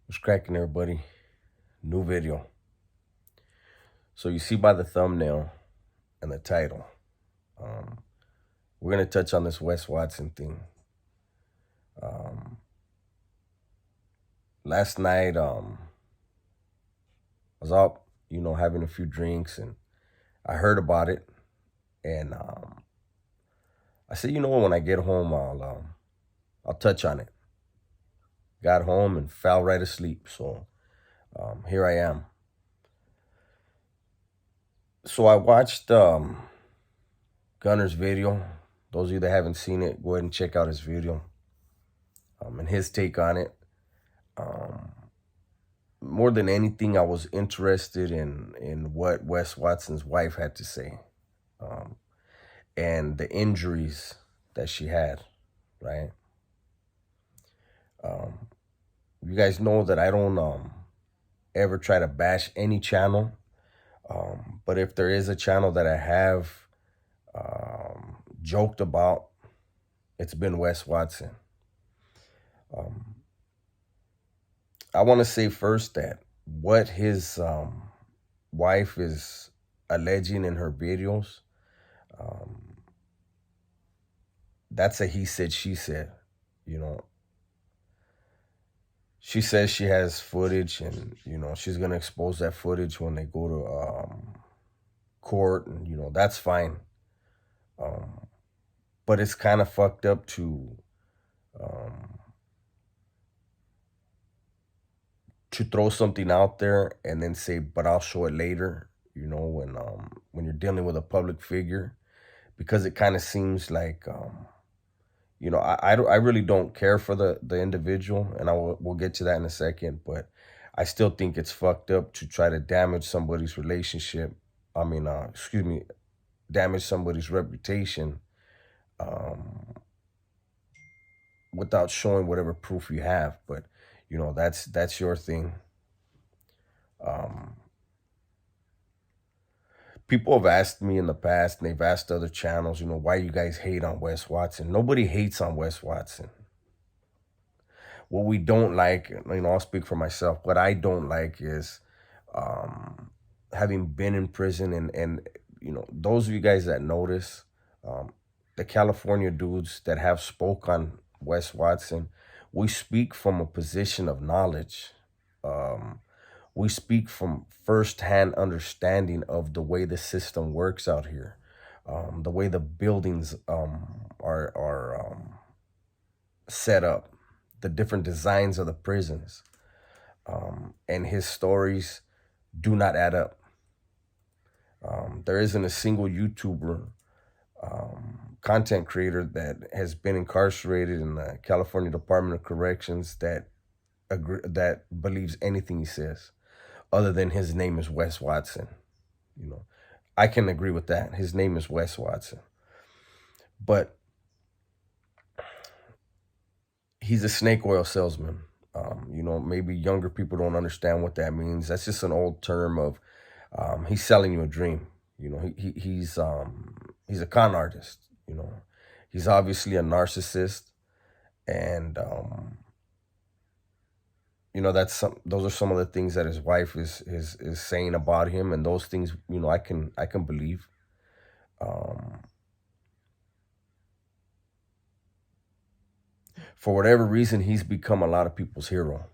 What's cracking, everybody? New video. So you see by the thumbnail and the title, um, we're gonna touch on this Wes Watson thing. Um, Last night, I was out, having a few drinks, and I heard about it, and I said, you know what? When I get home, I'll touch on it. Got home and fell right asleep. So here I am. So I watched Gunner's video. Those of you that haven't seen it, go ahead and check out his video and his take on it. Um, More than anything, I was interested in what Wes Watson's wife had to say, um, and the injuries that she had. Right? Um, you guys know that I don't ever try to bash any channel, but if there is a channel that I have joked about, it's been Wes Watson. Um, I want to say first that what his wife is alleging in her videos, um, that's a he said, she said. You know, she says she has footage, and she's gonna expose that footage when they go to court, and that's fine. Um, but it's kind of fucked up um, to throw something out there and then say, "But I'll show it later." When you're dealing with a public figure, because it kind of seems like I really don't care for the individual, and we'll get to that in a second. But I still think it's fucked up to try to damage somebody's relationship. I mean, excuse me, damage somebody's reputation um, without showing whatever proof you have. But that's your thing. Um, People have asked me in the past, and they've asked other channels, why you guys hate on Wes Watson. Nobody hates on Wes Watson. What we don't like, I'll speak for myself. What I don't like is um, having been in prison, and those of you guys that notice, um, the California dudes that have spoke on Wes Watson, we speak from a position of knowledge. Um, we speak from firsthand understanding of the way the system works out here, the way the buildings are set up, the different designs of the prisons, and his stories do not add up. There isn't a single YouTuber, content creator that has been incarcerated in the California Department of Corrections that believes anything he says, other than his name is Wes Watson. You know, I can agree with that. His name is Wes Watson, but he's a snake oil salesman. Maybe younger people don't understand what that means. That's just an old term of he's selling you a dream. He's a con artist. He's obviously a narcissist, and those are some of the things that his wife is saying about him, and those things I can believe. Um, for whatever reason, he's become a lot of people's hero.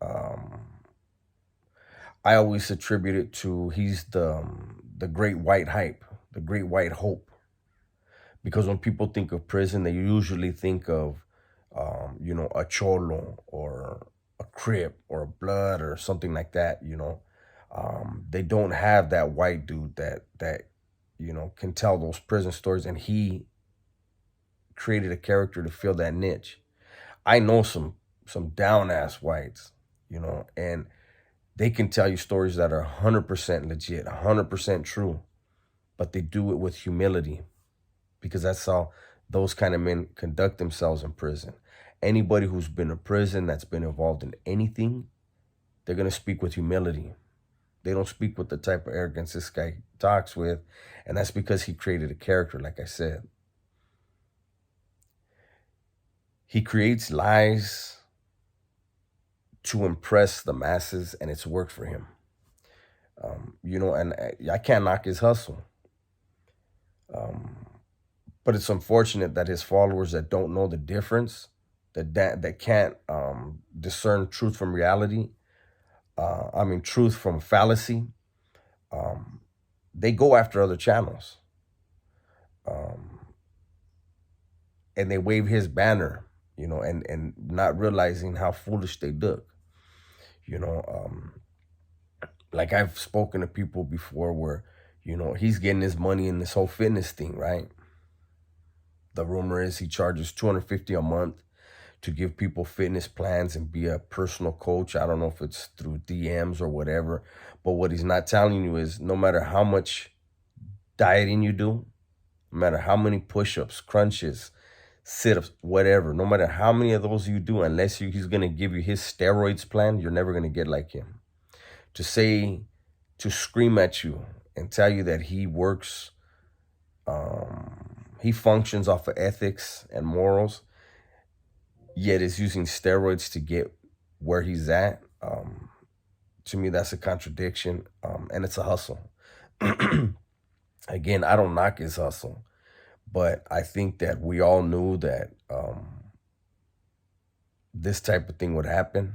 Um, I always attribute it to he's the great white hype, the great white hope, because when people think of prison, they usually think of a cholo or a crip or a blood or something like that. They don't have that white dude that can tell those prison stories, and he created a character to fill that niche. I know some down ass whites, and they can tell you stories that are 100% legit, 100% true, but they do it with humility, because that's how those kind of men conduct themselves in prison. Anybody who's been in prison, that's been involved in anything, they're going to speak with humility. They don't speak with the type of arrogance this guy talks with, and that's because he created a character, like I said. He creates lies to impress the masses, and it's worked for him. And I can't knock his hustle. But it's unfortunate that his followers that don't know the difference, that can't discern truth from reality, truth from fallacy, they go after other channels, and they wave his banner, and not realizing how foolish they look. Like I've spoken to people before where, he's getting his money in this whole fitness thing, right? The rumor is he charges $250 a month to give people fitness plans and be a personal coach. I don't know if it's through DMs or whatever, but what he's not telling you is no matter how much dieting you do, no matter how many push-ups, crunches, sit-ups, whatever, no matter how many of those you do, unless he's going to give you his steroids plan, you're never going to get like him. To scream at you and tell you that he works, he functions off of ethics and morals, yet is using steroids to get where he's at. To me, that's a contradiction, and it's a hustle. Again, I don't knock his hustle, but I think that we all knew that this type of thing would happen.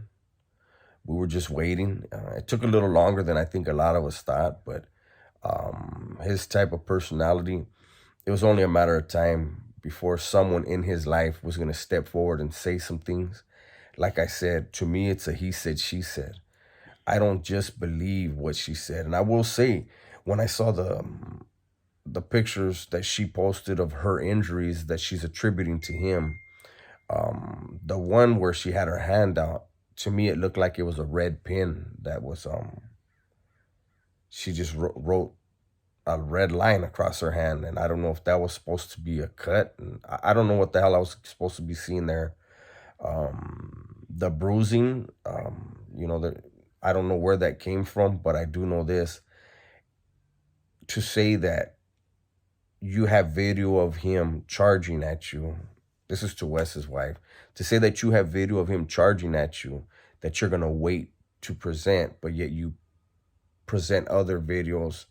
We were just waiting. It took a little longer than I think a lot of us thought, but his type of personality, it was only a matter of time before someone in his life was going to step forward and say some things. Like I said, to me, it's a he said, she said. I don't just believe what she said. And I will say, when I saw the pictures that she posted of her injuries that she's attributing to him, the one where she had her hand out, to me, it looked like it was a red pen that was, she just wrote a red line across her hand. And I don't know if that was supposed to be a cut. And I don't know what the hell I was supposed to be seeing there. The bruising, I don't know where that came from, but I do know this. To say that you have video of him charging at you, this is to Wes's wife, to say that you have video of him charging at you that you're going to wait to present, but yet you present other videos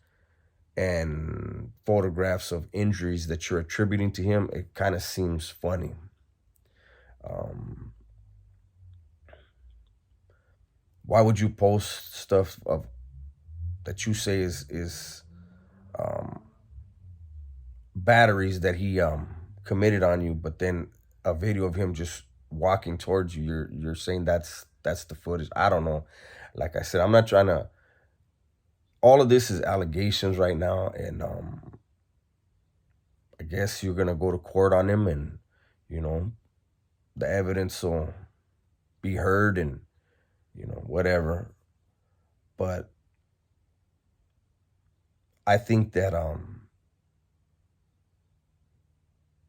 and photographs of injuries that you're attributing to him, it kind of seems funny. Why would you post stuff that you say is batteries that he committed on you, but then a video of him just walking towards you, you're saying that's the footage? I don't know. Like I said, I'm not trying to, all of this is allegations right now, and I guess you're gonna go to court on him, and the evidence will be heard, and whatever. But I think that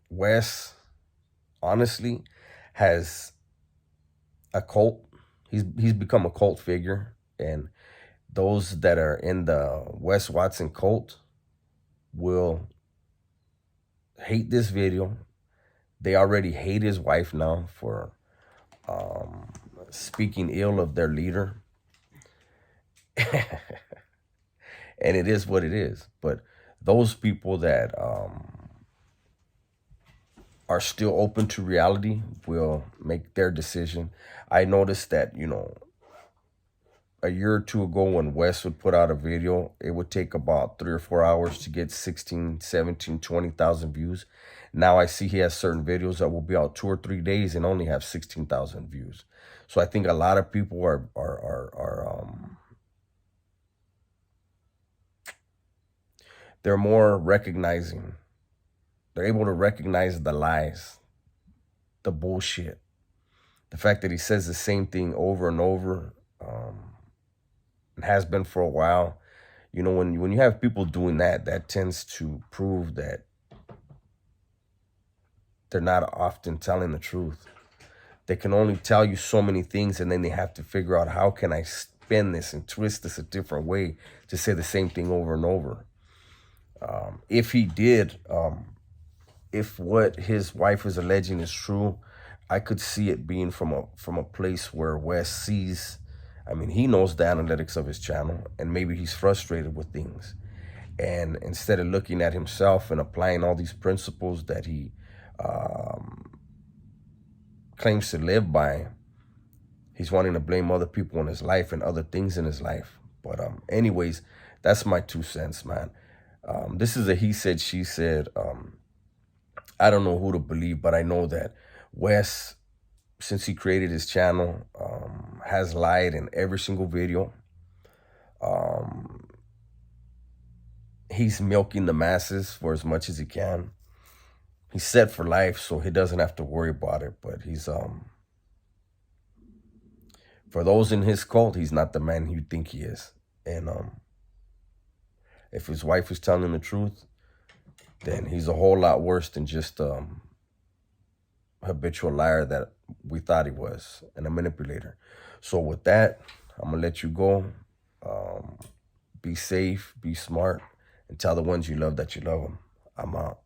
Wes honestly has a cult. He's become a cult figure, and those that are in the Wes Watson cult will hate this video. They already hate his wife now for speaking ill of their leader. And it is what it is. But those people that are still open to reality will make their decision. I noticed that, a year or two ago when Wes would put out a video, it would take about 3 or 4 hours to get 16, 17, 20,000 views. Now I see he has certain videos that will be out 2 or 3 days and only have 16,000 views. So I think a lot of people are they're more recognizing. They're able to recognize the lies, the bullshit, the fact that he says the same thing over and over. It has been for a while. When you have people doing that, that tends to prove that they're not often telling the truth. They can only tell you so many things, and then they have to figure out, how can I spin this and twist this a different way to say the same thing over and over. If he did, if what his wife is alleging is true, I could see it being from a place where Wes sees, I mean, he knows the analytics of his channel, and maybe he's frustrated with things. And instead of looking at himself and applying all these principles that he claims to live by, he's wanting to blame other people in his life and other things in his life. But anyways, that's my 2 cents, man. This is a he said, she said. I don't know who to believe, but I know that Wes, since he created his channel, has lied in every single video. He's milking the masses for as much as he can. He's set for life, so he doesn't have to worry about it. But he's for those in his cult, he's not the man you think he is. And if his wife is telling him the truth, then he's a whole lot worse than just habitual liar that we thought he was, and a manipulator. So with that, I'm gonna let you go. Be safe, be smart, and tell the ones you love that you love them. I'm out.